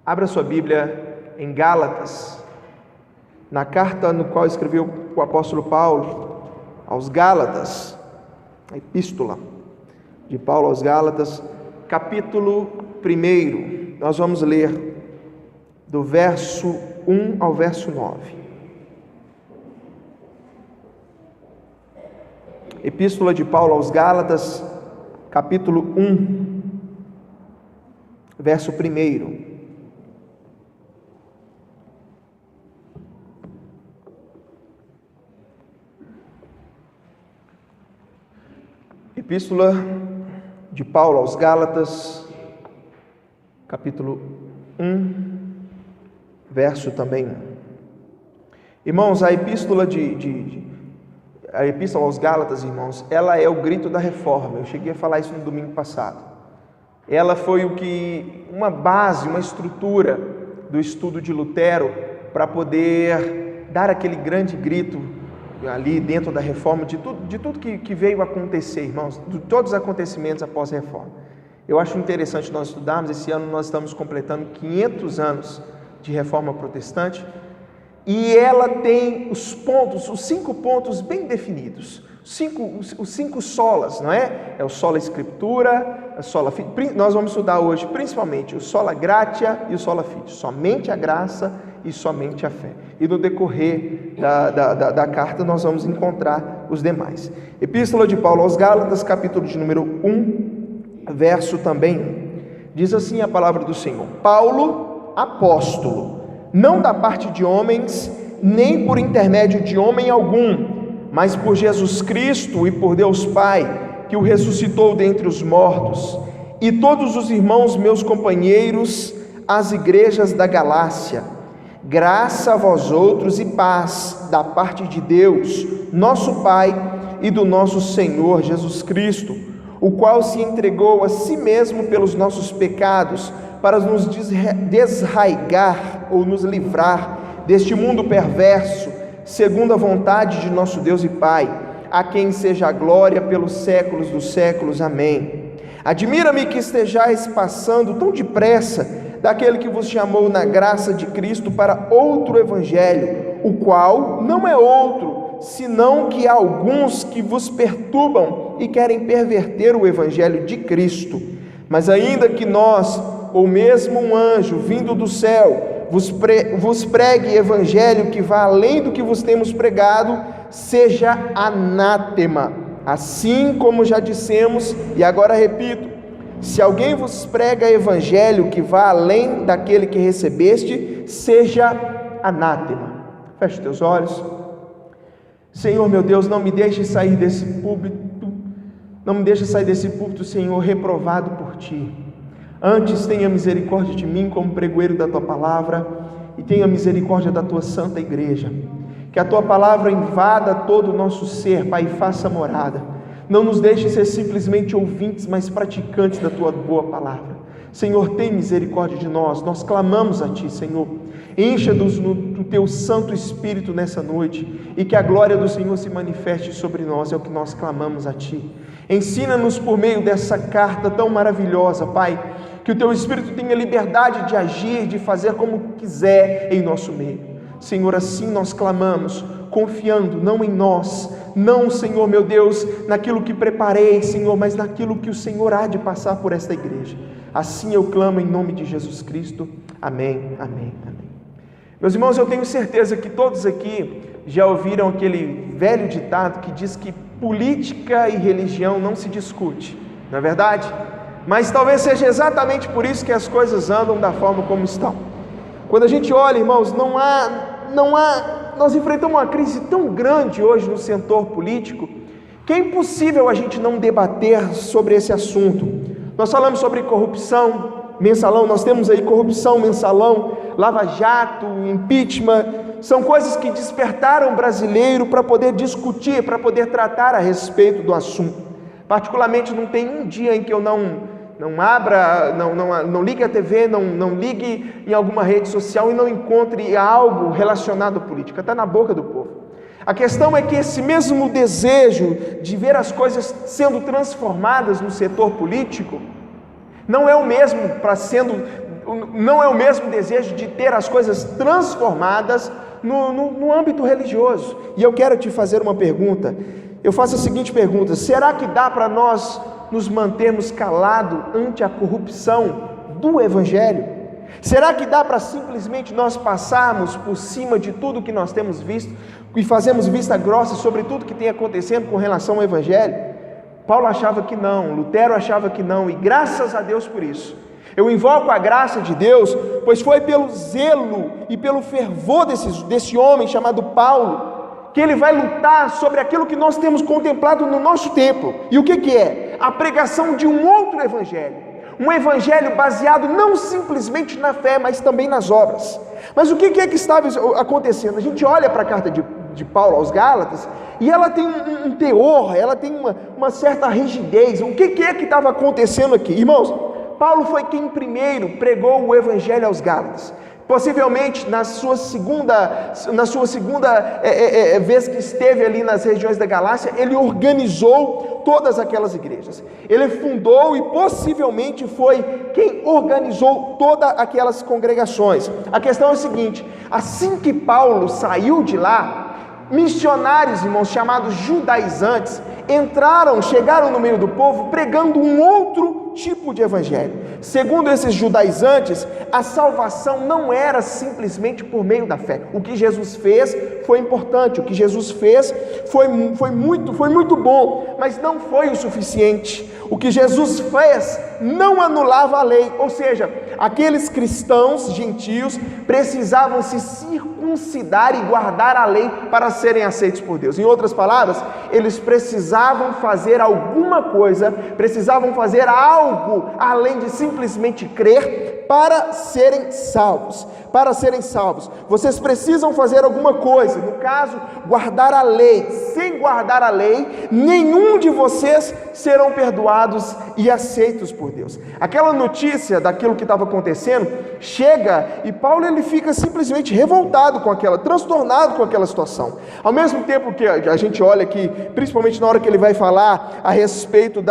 Abra sua Bíblia em Gálatas, na carta no qual escreveu o apóstolo Paulo aos Gálatas, a epístola de Paulo aos Gálatas, capítulo 1. Nós vamos ler do verso 1 ao verso 9. Epístola de Paulo aos Gálatas, capítulo 1, verso 1. Epístola de Paulo aos Gálatas, capítulo 1, verso também 1. Irmãos, a epístola aos Gálatas, irmãos, ela é o grito da reforma. Eu cheguei a falar isso no domingo passado. Ela foi uma base, uma estrutura do estudo de Lutero para poder dar aquele grande grito ali dentro da reforma, de tudo que veio acontecer, irmãos, de todos os acontecimentos após a reforma. Eu acho interessante nós estudarmos. Esse ano nós estamos completando 500 anos de reforma protestante, e ela tem os 5 pontos bem definidos, os 5 solas, não é? É o sola escritura, a sola fide. Nós vamos estudar hoje principalmente o sola gratia e o sola fide, somente a graça e somente a fé. E no decorrer da carta nós vamos encontrar os demais. Epístola de Paulo aos Gálatas, capítulo de número 1, verso também 1. Diz assim a palavra do Senhor: Paulo, apóstolo, não da parte de homens, nem por intermédio de homem algum, mas por Jesus Cristo e por Deus Pai, que o ressuscitou dentre os mortos, e todos os irmãos meus companheiros, as igrejas da Galácia. Graça a vós outros e paz da parte de Deus, nosso Pai, e do nosso Senhor Jesus Cristo, o qual se entregou a si mesmo pelos nossos pecados, para nos desraigar ou nos livrar deste mundo perverso, segundo a vontade de nosso Deus e Pai, a quem seja a glória pelos séculos dos séculos. Amém. Admira-me que estejais passando tão depressa daquele que vos chamou na graça de Cristo para outro evangelho, o qual não é outro, senão que há alguns que vos perturbam e querem perverter o evangelho de Cristo. Mas ainda que nós, ou mesmo um anjo vindo do céu, vos pregue evangelho que vá além do que vos temos pregado, seja anátema. Assim como já dissemos, e agora repito: se alguém vos prega evangelho que vá além daquele que recebeste, seja anátema. Feche os teus olhos. Senhor meu Deus, não me deixe sair desse púlpito, Senhor, reprovado por Ti. Antes tenha misericórdia de mim como pregoeiro da Tua palavra, e tenha misericórdia da Tua santa igreja. Que a Tua palavra invada todo o nosso ser, Pai, e faça morada. Não nos deixe ser simplesmente ouvintes, mas praticantes da Tua boa palavra. Senhor, tem misericórdia de nós. Nós clamamos a Ti, Senhor. Encha-nos do Teu Santo Espírito nessa noite, e que a glória do Senhor se manifeste sobre nós. É o que nós clamamos a Ti. Ensina-nos por meio dessa carta tão maravilhosa, Pai, que o Teu Espírito tenha liberdade de agir, de fazer como quiser em nosso meio. Senhor, assim nós clamamos, confiando não em nós, não, Senhor meu Deus, naquilo que preparei, Senhor, mas naquilo que o Senhor há de passar por esta igreja. Assim eu clamo em nome de Jesus Cristo. Amém, amém, amém. Meus irmãos, eu tenho certeza que todos aqui já ouviram aquele velho ditado que diz que política e religião não se discute, não é verdade? Mas talvez seja exatamente por isso que as coisas andam da forma como estão. Quando a gente olha, irmãos, nós enfrentamos uma crise tão grande hoje no setor político, que é impossível a gente não debater sobre esse assunto. Nós falamos sobre corrupção, mensalão, nós temos aí corrupção, mensalão, Lava Jato, impeachment, são coisas que despertaram o brasileiro para poder discutir, para poder tratar a respeito do assunto. Particularmente, não tem um dia em que eu não ligue a TV, não ligue em alguma rede social e não encontre algo relacionado à política. Está na boca do povo. A questão é que esse mesmo desejo de ver as coisas sendo transformadas no setor político não é o mesmo para sendo não é o mesmo desejo de ter as coisas transformadas no âmbito religioso. E eu quero te fazer uma pergunta. Eu faço a seguinte pergunta: será que dá para nós nos mantermos calados ante a corrupção do Evangelho? Será que dá para simplesmente nós passarmos por cima de tudo que nós temos visto e fazemos vista grossa sobre tudo que tem acontecendo com relação ao Evangelho? Paulo achava que não, Lutero achava que não, e graças a Deus por isso. Eu invoco a graça de Deus, pois foi pelo zelo e pelo fervor desse homem chamado Paulo, que ele vai lutar sobre aquilo que nós temos contemplado no nosso tempo. E o que é? A pregação de um outro Evangelho. Um Evangelho baseado não simplesmente na fé, mas também nas obras. Mas o que é que estava acontecendo? A gente olha para a carta de Paulo aos Gálatas, e ela tem um teor, ela tem uma certa rigidez. O que é que estava acontecendo aqui? Irmãos, Paulo foi quem primeiro pregou o Evangelho aos Gálatas. Possivelmente na sua segunda vez que esteve ali nas regiões da Galácia, ele organizou todas aquelas igrejas. Ele fundou e possivelmente foi quem organizou todas aquelas congregações. A questão é a seguinte: assim que Paulo saiu de lá, missionários, irmãos, chamados judaizantes, chegaram no meio do povo pregando um outro tipo de evangelho. Segundo esses judaizantes, a salvação não era simplesmente por meio da fé. O que Jesus fez foi importante, o que Jesus fez foi muito bom, mas não foi o suficiente. O que Jesus fez não anulava a lei, ou seja, aqueles cristãos gentios precisavam se circuncidar e guardar a lei para serem aceitos por Deus. Em outras palavras, eles precisavam fazer alguma coisa, precisavam fazer algo além de simplesmente crer para serem salvos. Para serem salvos, vocês precisam fazer alguma coisa, no caso, guardar a lei. Sem guardar a lei, nenhum de vocês serão perdoados e aceitos por Deus. Aquela notícia daquilo que estava acontecendo chega e Paulo ele fica simplesmente revoltado com transtornado com aquela situação. Ao mesmo tempo que a gente olha aqui, principalmente na hora que ele vai falar a respeito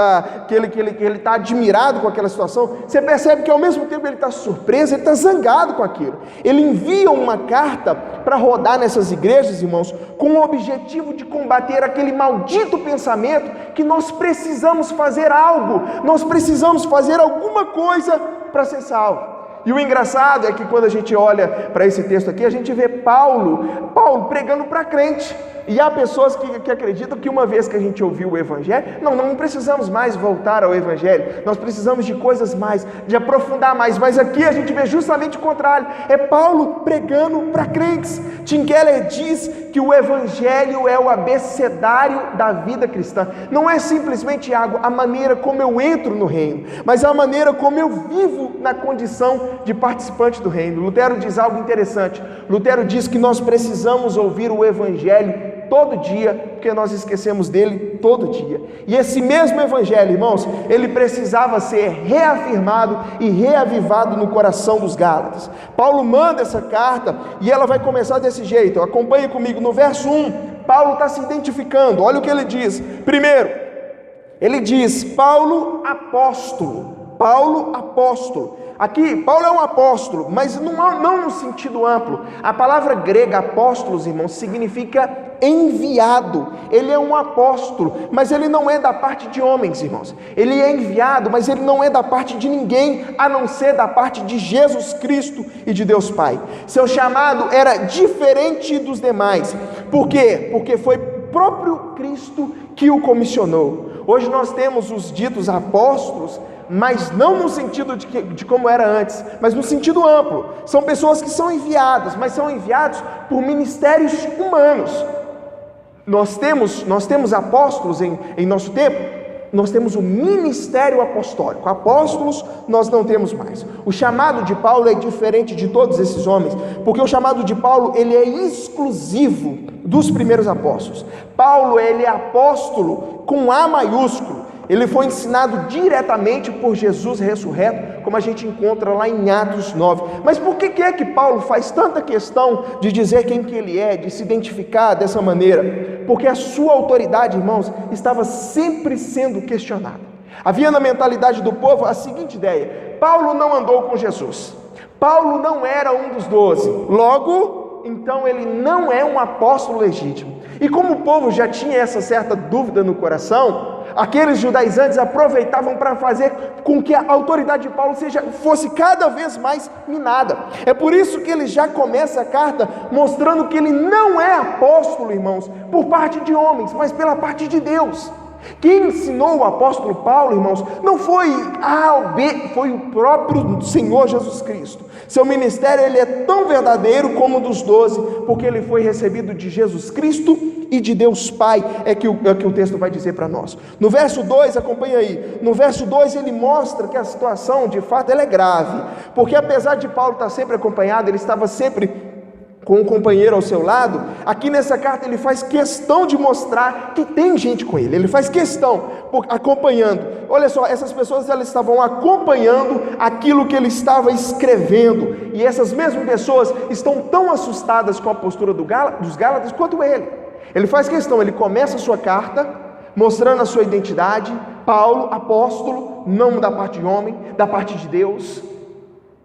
que ele está admirado com aquela situação, você percebe que ao mesmo tempo ele está surpreso, ele está zangado com aquilo. Ele envia uma carta para rodar nessas igrejas, irmãos, com o objetivo de combater aquele maldito pensamento que nós precisamos fazer algo, nós precisamos fazer alguma coisa para ser salvo. E o engraçado é que quando a gente olha para esse texto aqui, a gente vê Paulo pregando para crente. E há pessoas que acreditam que uma vez que a gente ouviu o Evangelho, não precisamos mais voltar ao Evangelho, nós precisamos de coisas mais, de aprofundar mais, mas aqui a gente vê justamente o contrário, é Paulo pregando para crentes. Tim Keller diz que o Evangelho é o abecedário da vida cristã, não é simplesmente a maneira como eu entro no reino, mas a maneira como eu vivo na condição de participante do reino. Lutero diz algo interessante. Lutero diz que nós precisamos ouvir o Evangelho todo dia, porque nós esquecemos dele todo dia. E esse mesmo Evangelho, irmãos, ele precisava ser reafirmado e reavivado no coração dos Gálatas. Paulo manda essa carta e ela vai começar desse jeito. Acompanhe comigo no verso 1. Paulo está se identificando. Olha o que ele diz. Primeiro, ele diz: Paulo apóstolo. Paulo apóstolo. Aqui, Paulo é um apóstolo, mas não no sentido amplo. A palavra grega apóstolos, irmãos, significa enviado. Ele é um apóstolo, mas ele não é da parte de homens, irmãos. Ele é enviado, mas ele não é da parte de ninguém, a não ser da parte de Jesus Cristo e de Deus Pai. Seu chamado era diferente dos demais. Por quê? Porque foi próprio Cristo que o comissionou. Hoje nós temos os ditos apóstolos, mas não no sentido de como era antes, mas no sentido amplo. São pessoas que são enviadas, mas são enviados por ministérios humanos. Nós temos apóstolos em nosso tempo, nós temos o ministério apostólico. Apóstolos nós não temos mais. O chamado de Paulo é diferente de todos esses homens, porque o chamado de Paulo ele é exclusivo dos primeiros apóstolos. Paulo ele é apóstolo com A maiúsculo. Ele foi ensinado diretamente por Jesus ressurreto, como a gente encontra lá em Atos 9. Mas por que é que Paulo faz tanta questão de dizer quem que ele é, de se identificar dessa maneira? Porque a sua autoridade, irmãos, estava sempre sendo questionada. Havia na mentalidade do povo a seguinte ideia: Paulo não andou com Jesus. Paulo não era um dos 12, logo, então ele não é um apóstolo legítimo. E como o povo já tinha essa certa dúvida no coração, aqueles judaizantes aproveitavam para fazer com que a autoridade de Paulo fosse cada vez mais minada. É por isso que ele já começa a carta mostrando que ele não é apóstolo, irmãos, por parte de homens, mas pela parte de Deus. Quem ensinou o apóstolo Paulo, irmãos, não foi A ou B, foi o próprio Senhor Jesus Cristo. Seu ministério ele é tão verdadeiro como o dos 12, porque ele foi recebido de Jesus Cristo e de Deus Pai, é que o texto vai dizer para nós. No verso 2, acompanha aí, no verso 2 ele mostra que a situação de fato ela é grave, porque apesar de Paulo estar sempre acompanhado, ele estava sempre com um companheiro ao seu lado. Aqui nessa carta ele faz questão de mostrar que tem gente com ele faz questão, acompanhando. Olha só, essas pessoas elas estavam acompanhando aquilo que ele estava escrevendo, e essas mesmas pessoas estão tão assustadas com a postura dos Gálatas quanto ele. Ele faz questão, ele começa a sua carta mostrando a sua identidade, Paulo, apóstolo, não da parte de homem, da parte de Deus.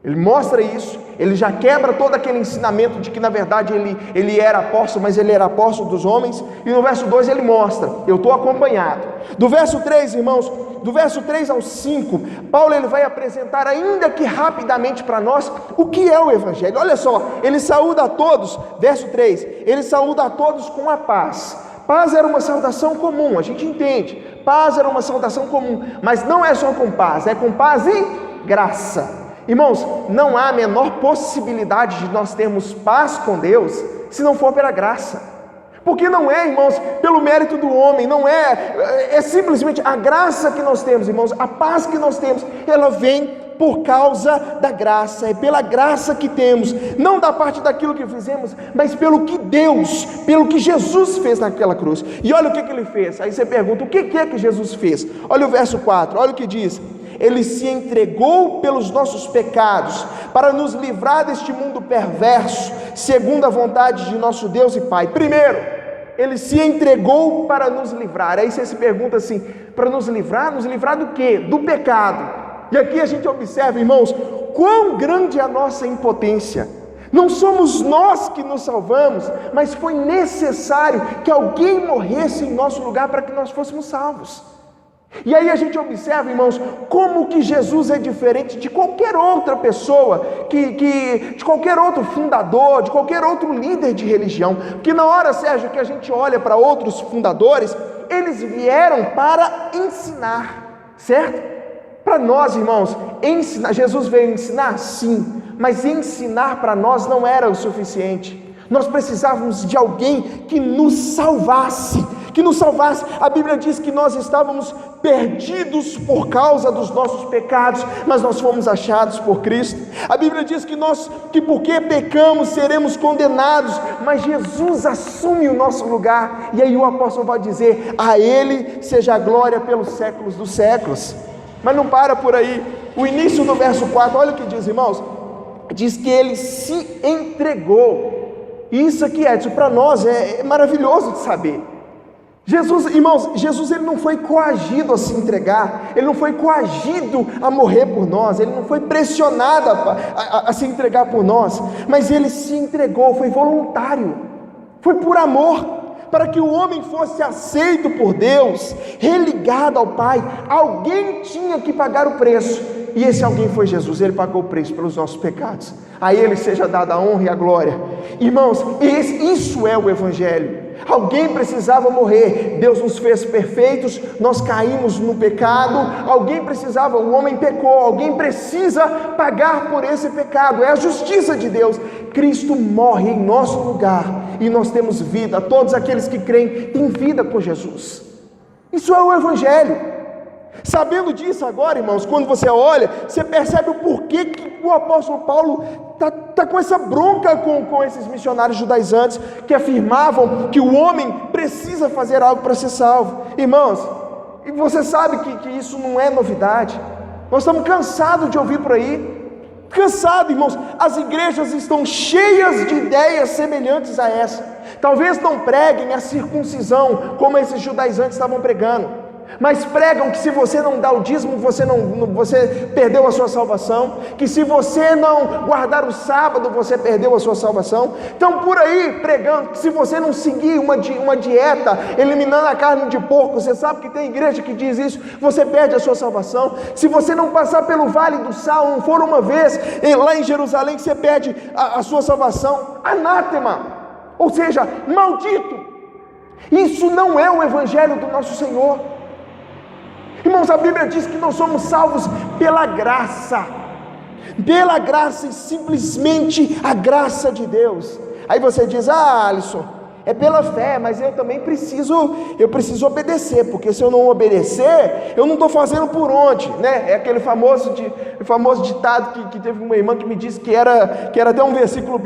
Ele mostra isso, ele já quebra todo aquele ensinamento de que na verdade ele era apóstolo, mas ele era apóstolo dos homens. E no verso 2 ele mostra, eu estou acompanhado. Do verso 3, irmãos, do verso 3 ao 5, Paulo ele vai apresentar, ainda que rapidamente para nós, o que é o Evangelho. Olha só, ele saúda a todos, verso 3, ele saúda a todos com a paz. Paz era uma saudação comum, a gente entende, paz era uma saudação comum, mas não é só com paz, é com paz e graça. Irmãos, não há a menor possibilidade de nós termos paz com Deus se não for pela graça, porque não é, irmãos, pelo mérito do homem, não é simplesmente a graça que nós temos, irmãos, a paz que nós temos, ela vem por causa da graça, é pela graça que temos, não da parte daquilo que fizemos, mas pelo que Jesus fez naquela cruz. E olha o que ele fez, aí você pergunta, o que é que Jesus fez? Olha o verso 4, olha o que diz: ele se entregou pelos nossos pecados, para nos livrar deste mundo perverso, segundo a vontade de nosso Deus e Pai. Primeiro, ele se entregou para nos livrar. Aí você se pergunta assim, para nos livrar do quê? Do pecado. E aqui a gente observa, irmãos, quão grande é a nossa impotência. Não somos nós que nos salvamos, mas foi necessário que alguém morresse em nosso lugar para que nós fôssemos salvos. E aí a gente observa, irmãos, como que Jesus é diferente de qualquer outra pessoa, de qualquer outro fundador, de qualquer outro líder de religião. Porque na hora, Sérgio, que a gente olha para outros fundadores, eles vieram para ensinar, certo? Para nós, irmãos, Jesus veio ensinar? Sim, mas ensinar para nós não era o suficiente. Nós precisávamos de alguém que nos salvasse, A Bíblia diz que nós estávamos perdidos por causa dos nossos pecados, mas nós fomos achados por Cristo. A Bíblia diz que porque pecamos seremos condenados, mas Jesus assume o nosso lugar. E aí o apóstolo vai dizer: a Ele seja a glória pelos séculos dos séculos. Mas não para por aí. O início do verso 4, olha o que diz, irmãos. Diz que ele se entregou. Isso aqui, Edson, para nós é maravilhoso de saber. Jesus ele não foi coagido a se entregar, ele não foi coagido a morrer por nós, ele não foi pressionado a se entregar por nós, mas ele se entregou, foi voluntário, foi por amor, para que o homem fosse aceito por Deus, religado ao Pai. Alguém tinha que pagar o preço, e esse alguém foi Jesus. Ele pagou o preço pelos nossos pecados. A Ele seja dada a honra e a glória. Irmãos, isso é o Evangelho. Alguém precisava morrer, Deus nos fez perfeitos, nós caímos no pecado, o homem pecou, alguém precisa pagar por esse pecado, é a justiça de Deus. Cristo morre em nosso lugar, e nós temos vida. Todos aqueles que creem têm vida com Jesus. Isso é o Evangelho. Sabendo disso agora, irmãos, quando você olha, você percebe o porquê que o apóstolo Paulo está com essa bronca com esses missionários judaizantes que afirmavam que o homem precisa fazer algo para ser salvo. Irmãos, e você sabe que isso não é novidade. Nós estamos cansados de ouvir por aí. Irmãos, as igrejas estão cheias de ideias semelhantes a essa. Talvez não preguem a circuncisão como esses judaizantes estavam pregando, mas pregam que se você não dá o dízimo, você perdeu a sua salvação, que se você não guardar o sábado, você perdeu a sua salvação. Estão por aí pregando que se você não seguir uma dieta, eliminando a carne de porco, você sabe que tem igreja que diz isso, você perde a sua salvação. Se você não passar pelo Vale do Sal, não for uma vez lá em Jerusalém, que você perde a sua salvação. Anátema, ou seja, maldito. Isso não é o evangelho do nosso Senhor. Irmãos, a Bíblia diz que nós somos salvos pela graça e simplesmente a graça de Deus. Aí você diz: Alisson, é pela fé, mas eu também preciso obedecer, porque se eu não obedecer, eu não estou fazendo por onde, né? É aquele famoso ditado que teve uma irmã que me disse que era até um versículo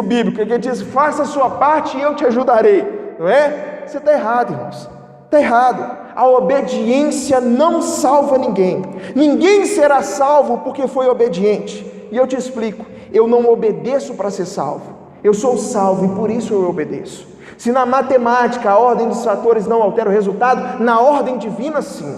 bíblico, que diz: faça a sua parte e eu te ajudarei, não é? Você está errado, irmãos, está errado. A obediência não salva ninguém. Ninguém será salvo porque foi obediente. E eu te explico: eu não obedeço para ser salvo, eu sou salvo e por isso eu obedeço. Se na matemática a ordem dos fatores não altera o resultado, na ordem divina sim.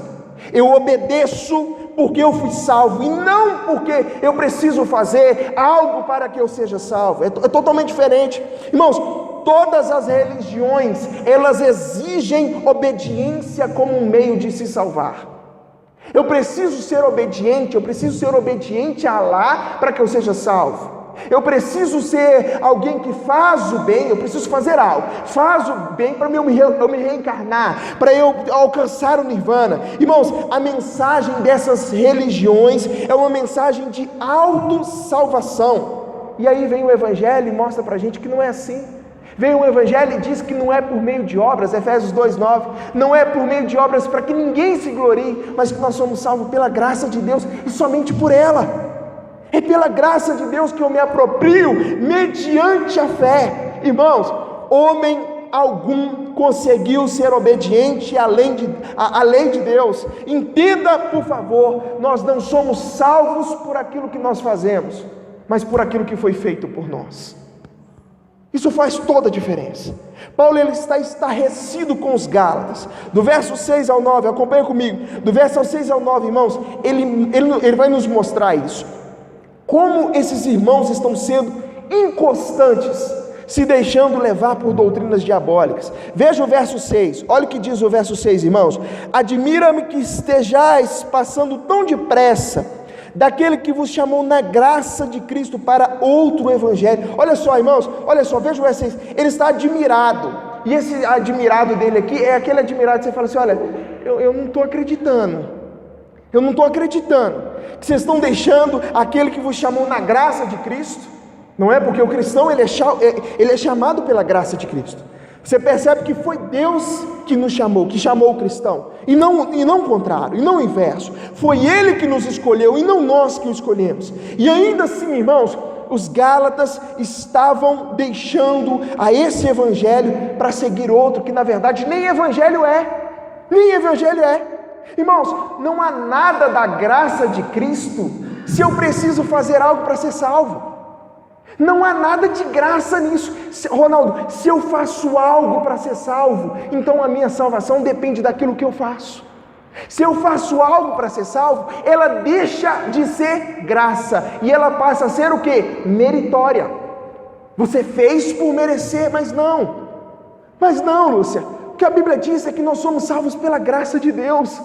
Eu obedeço porque eu fui salvo e não porque eu preciso fazer algo para que eu seja salvo. É totalmente diferente. Irmãos, todas as religiões, elas exigem obediência como um meio de se salvar. Eu preciso ser obediente a Allah para que eu seja salvo. Eu preciso ser alguém que faz o bem, eu preciso fazer algo, faz o bem para eu me reencarnar, para eu alcançar o nirvana. Irmãos, a mensagem dessas religiões é uma mensagem de autossalvação. E aí vem o Evangelho e mostra para a gente que não é assim. Vem o Evangelho e diz que não é por meio de obras, Efésios 2:9, não é por meio de obras para que ninguém se glorie, mas que nós somos salvos pela graça de Deus e somente por ela. É pela graça de Deus que eu me aproprio mediante a fé. Irmãos, homem algum conseguiu ser obediente à lei de Deus. Entenda, por favor, nós não somos salvos por aquilo que nós fazemos, mas por aquilo que foi feito por nós. Isso faz toda a diferença. Paulo, ele está estarrecido com os Gálatas. Do verso 6 ao 9, acompanha comigo. Do verso 6 ao 9, irmãos, ele vai nos mostrar isso. Como esses irmãos estão sendo inconstantes, se deixando levar por doutrinas diabólicas. Veja o verso 6, olha o que diz o verso 6, irmãos. Admira-me que estejais passando tão depressa daquele que vos chamou na graça de Cristo para outro evangelho. Olha só, irmãos, olha só, veja o verso 6, ele está admirado, e esse admirado dele aqui, é aquele admirado que você fala assim: olha, eu não estou acreditando, que vocês estão deixando aquele que vos chamou na graça de Cristo, não é? Porque o cristão, ele é chamado pela graça de Cristo. Você percebe que foi Deus que nos chamou, que chamou o cristão, e não o contrário, e não o inverso. Foi Ele que nos escolheu, e não nós que o escolhemos. E ainda assim, irmãos, os Gálatas estavam deixando a esse evangelho para seguir outro, que na verdade nem evangelho é. Irmãos, não há nada da graça de Cristo se eu preciso fazer algo para ser salvo. Não há nada de graça nisso. Ronaldo, se eu faço algo para ser salvo, então a minha salvação depende daquilo que eu faço. Se eu faço algo para ser salvo, ela deixa de ser graça e ela passa a ser o quê? Meritória. Você fez por merecer, mas não, Lúcia. O que a Bíblia diz é que nós somos salvos pela graça de Deus,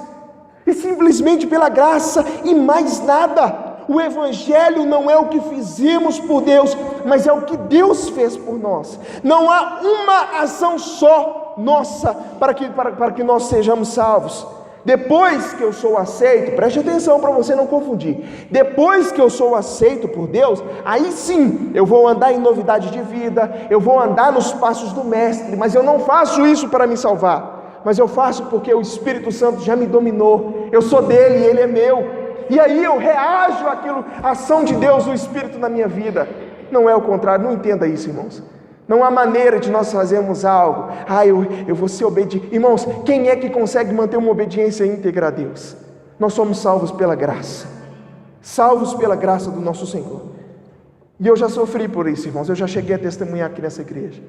e simplesmente pela graça e mais nada. O Evangelho não é o que fizemos por Deus, mas é o que Deus fez por nós. Não há uma ação só nossa para que nós sejamos salvos. Depois que eu sou aceito, preste atenção para você não confundir, depois que eu sou aceito por Deus, aí sim eu vou andar em novidade de vida, eu vou andar nos passos do Mestre, mas eu não faço isso para me salvar, mas eu faço porque o Espírito Santo já me dominou, eu sou dele e ele é meu, e aí eu reajo àquilo, à ação de Deus, o Espírito na minha vida. Não é o contrário, não entenda isso, irmãos. Não há maneira de nós fazermos algo, eu vou ser obediente. Irmãos, quem é que consegue manter uma obediência íntegra a Deus? Nós somos salvos pela graça do nosso Senhor. E eu já sofri por isso, irmãos, eu já cheguei a testemunhar aqui nessa igreja.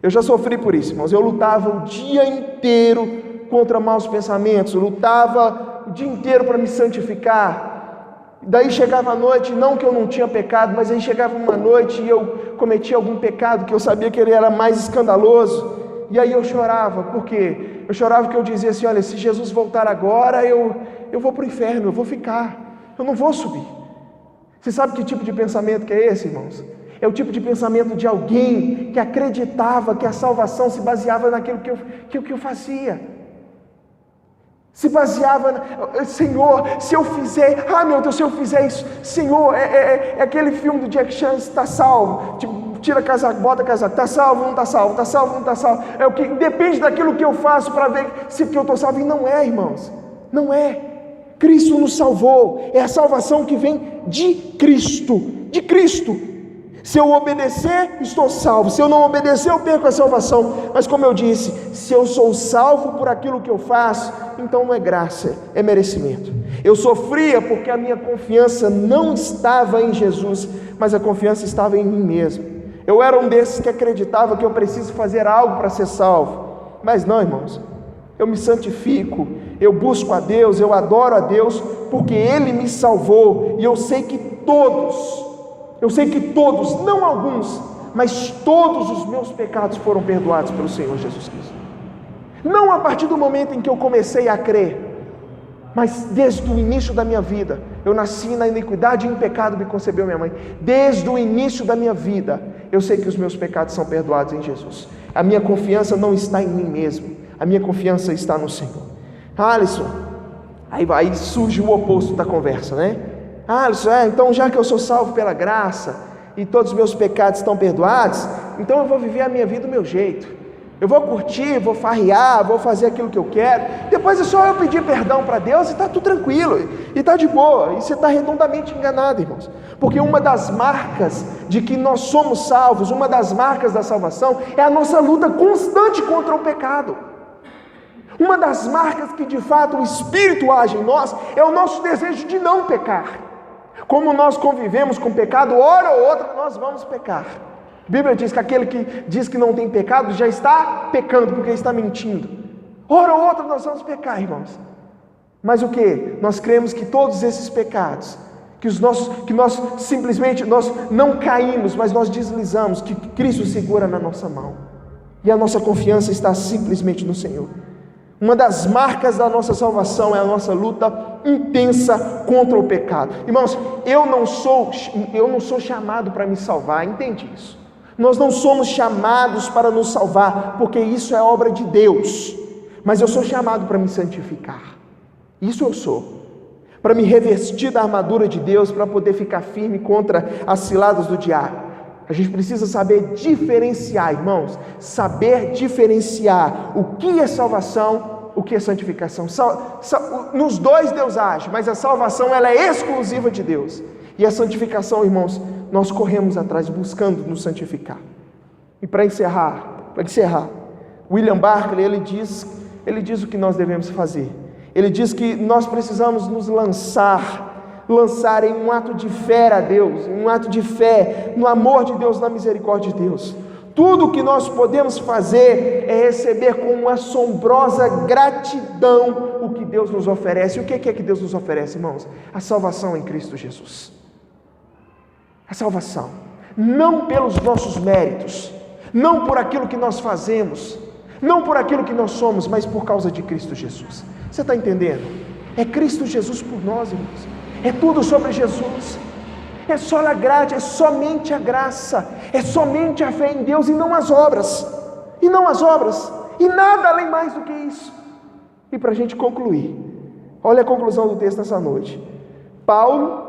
Eu já sofri por isso, irmãos, eu lutava o dia inteiro contra maus pensamentos, lutava o dia inteiro para me santificar. Daí chegava a noite, não que eu não tinha pecado, mas aí chegava uma noite e eu cometia algum pecado que eu sabia que ele era mais escandaloso. E aí eu chorava, por quê? Eu chorava porque eu dizia assim, olha, se Jesus voltar agora, eu vou para o inferno, eu vou ficar, eu não vou subir. Você sabe que tipo de pensamento que é esse, irmãos? É o tipo de pensamento de alguém que acreditava que a salvação se baseava naquilo que eu fazia. Se baseava, Senhor, se eu fizer, meu Deus, se eu fizer isso, Senhor, é aquele filme do Jack Chan, está salvo, tipo, tira casaco, bota casaco, está salvo, não está salvo, está salvo, não está salvo, é o que depende daquilo que eu faço para ver se eu estou salvo, e não é, irmãos, não é. Cristo nos salvou, é a salvação que vem de Cristo, de Cristo. Se eu obedecer, estou salvo. Se eu não obedecer, eu perco a salvação. Mas como eu disse, se eu sou salvo por aquilo que eu faço, então não é graça, é merecimento. Eu sofria porque a minha confiança não estava em Jesus, mas a confiança estava em mim mesmo. Eu era um desses que acreditava que eu preciso fazer algo para ser salvo. Mas não, irmãos. Eu me santifico, eu busco a Deus, eu adoro a Deus, porque Ele me salvou. E eu sei que todos, não alguns, mas todos os meus pecados foram perdoados pelo Senhor Jesus Cristo. Não a partir do momento em que eu comecei a crer, mas desde o início da minha vida. Eu nasci na iniquidade e em pecado me concebeu minha mãe. Desde o início da minha vida, eu sei que os meus pecados são perdoados em Jesus. A minha confiança não está em mim mesmo, a minha confiança está no Senhor. Alisson, aí surge o oposto da conversa, né? Alisson, então já que eu sou salvo pela graça e todos os meus pecados estão perdoados, então eu vou viver a minha vida do meu jeito. Eu vou curtir, vou farrear, vou fazer aquilo que eu quero. Depois é só eu pedir perdão para Deus e está tudo tranquilo, e está de boa. E você está redondamente enganado, irmãos. Porque uma das marcas de que nós somos salvos, uma das marcas da salvação, é a nossa luta constante contra o pecado. Uma das marcas que de fato o Espírito age em nós, é o nosso desejo de não pecar. Como nós convivemos com o pecado, hora ou outra nós vamos pecar. A Bíblia diz que aquele que diz que não tem pecado, já está pecando, porque está mentindo. Hora ou outra nós vamos pecar, irmãos. Mas o que? Nós cremos que todos esses pecados, que nós simplesmente não caímos, mas nós deslizamos, que Cristo segura na nossa mão. E a nossa confiança está simplesmente no Senhor. Uma das marcas da nossa salvação é a nossa luta intensa contra o pecado. Irmãos, eu não sou chamado para me salvar, entende isso? Nós não somos chamados para nos salvar, porque isso é obra de Deus. Mas eu sou chamado para me santificar. Isso eu sou. Para me revestir da armadura de Deus, para poder ficar firme contra as ciladas do diabo. A gente precisa saber diferenciar, irmãos, saber diferenciar o que é salvação, o que é santificação. Nos dois Deus age, mas a salvação ela é exclusiva de Deus. E a santificação, irmãos, nós corremos atrás buscando nos santificar. E para encerrar, William Barclay, ele diz o que nós devemos fazer. Ele diz que nós precisamos nos lançar em um ato de fé a Deus, um ato de fé no amor de Deus, na misericórdia de Deus. Tudo o que nós podemos fazer é receber com uma assombrosa gratidão o que Deus nos oferece. E o que é que Deus nos oferece, irmãos? A salvação em Cristo Jesus. A salvação, não pelos nossos méritos, não por aquilo que nós fazemos, não por aquilo que nós somos, mas por causa de Cristo Jesus. Você está entendendo? É Cristo Jesus por nós, irmãos. É tudo sobre Jesus. É só a graça, é somente a graça, é somente a fé em Deus e não as obras, e nada além mais do que isso. E para a gente concluir, olha a conclusão do texto nessa noite. Paulo,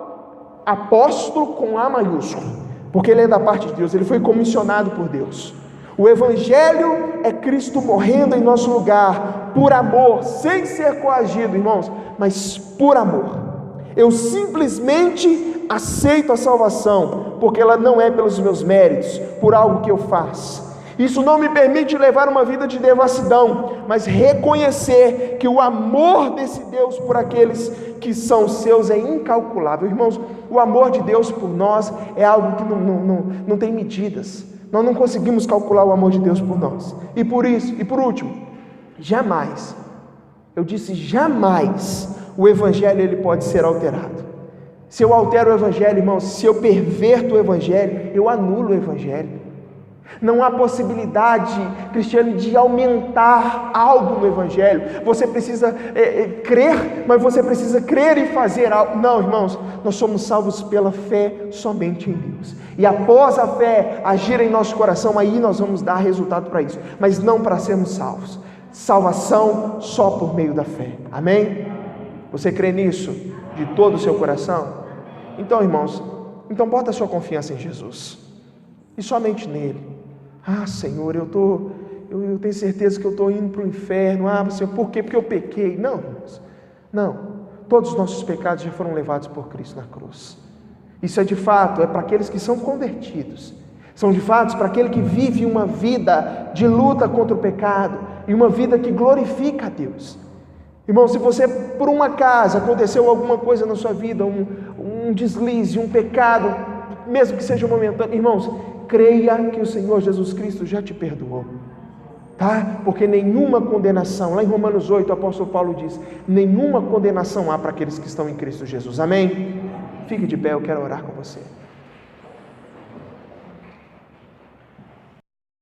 apóstolo com A maiúsculo, porque ele é da parte de Deus, ele foi comissionado por Deus. O Evangelho é Cristo morrendo em nosso lugar, por amor, sem ser coagido, irmãos, mas por amor. Eu simplesmente aceito a salvação, porque ela não é pelos meus méritos, por algo que eu faço. Isso não me permite levar uma vida de devassidão, mas reconhecer que o amor desse Deus por aqueles que são seus é incalculável. Irmãos, o amor de Deus por nós é algo que não tem medidas. Nós não conseguimos calcular o amor de Deus por nós. E por isso, e por último, jamais Eu disse, jamais o Evangelho ele pode ser alterado. Se eu altero o Evangelho, irmãos, se eu perverto o Evangelho, eu anulo o Evangelho. Não há possibilidade, Cristiano, de aumentar algo no Evangelho. Você precisa crer, mas você precisa crer e fazer algo. Não, irmãos, nós somos salvos pela fé somente em Deus. E após a fé agir em nosso coração, aí nós vamos dar resultado para isso. Mas não para sermos salvos. Salvação só por meio da fé. Amém? Você crê nisso de todo o seu coração? Então, irmãos, bota a sua confiança em Jesus. E somente nele. Ah, Senhor, eu tenho certeza que eu estou indo para o inferno. Ah, Senhor, por quê? Porque eu pequei. Não, irmãos. Não. Todos os nossos pecados já foram levados por Cristo na cruz. Isso é de fato, é para aqueles que são convertidos. São de fato para aquele que vive uma vida de luta contra o pecado e uma vida que glorifica a Deus. Irmão, se você, por um acaso, aconteceu alguma coisa na sua vida, um deslize, um pecado, mesmo que seja momentâneo, irmãos, creia que o Senhor Jesus Cristo já te perdoou, tá? Porque nenhuma condenação, lá em Romanos 8, o apóstolo Paulo diz, nenhuma condenação há para aqueles que estão em Cristo Jesus, amém? Fique de pé, eu quero orar com você.